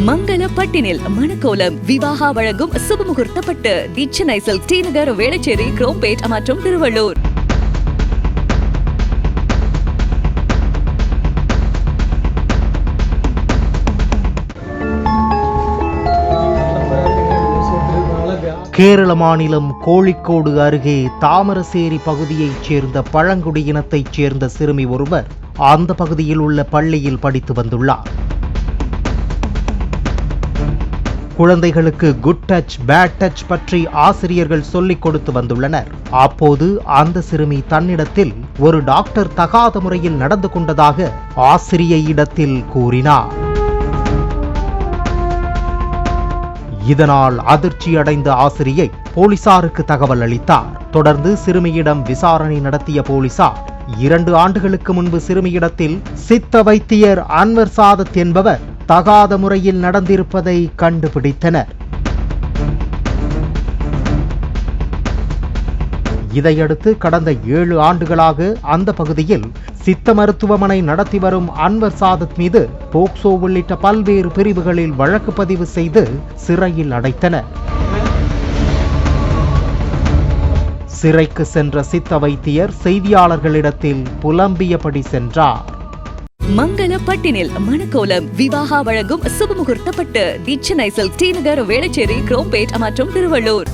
மங்கள பட்டினில் மணக்கோலம் விவாகா வழங்கும் சுபமுகூர்த்தப்பட்டு தி Chennai silk D நகர் வேளச்சேரி குரோம்பேட் மற்றும் திருவள்ளூர். கேரள மாநிலம் கோழிக்கோடு அருகே தாமரசேரி பகுதியைச் சேர்ந்த பழங்குடியினத்தைச் சேர்ந்த சிறுமி ஒருவர் அந்த பகுதியில் உள்ள பள்ளியில் படித்து வந்துள்ளார். குழந்தைகளுக்கு குட் டச் பேட் டச் பற்றி ஆசிரியர்கள் சொல்லிக் கொடுத்து வந்துள்ளனர். அப்போது அந்த சிறுமி தன்னிடத்தில் ஒரு டாக்டர் தகாத முறையில் நடந்து கொண்டதாக ஆசிரியையிடத்தில் கூறினார். இதனால் அதிர்ச்சி அடைந்த ஆசிரியை போலீசாருக்கு தகவல் அளித்தார். தொடர்ந்து சிறுமியிடம் விசாரணை நடத்திய போலீசார் 2 ஆண்டுகளுக்கு முன்பு சிறுமியிடத்தில் சித்த வைத்தியர் அன்வர் சாதத் என்பவர் தகாத முறையில் நடந்திருப்பதை கண்டுபிடித்தனர். இதையடுத்து கடந்த 7 ஆண்டுகளாக அந்த பகுதியில் சித்த மருத்துவமனை நடத்தி வரும் அன்வர் சாதத் மீது போக்சோ உள்ளிட்ட பல்வேறு பிரிவுகளில் வழக்கு பதிவு செய்து சிறையில் அடைத்தனர். சிறைக்கு சென்ற சித்த வைத்தியர் செய்தியாளர்களிடத்தில் புலம்பியபடி சென்றார். மங்கள பட்டினில் மணக்கோலம் விவாகா வழங்கும் சுபமுகூர்த்தப்பட்டு தி சென்னை சில்க் டி நகர் வேளச்சேரி குரோம்பேட் மற்றும் திருவள்ளூர்.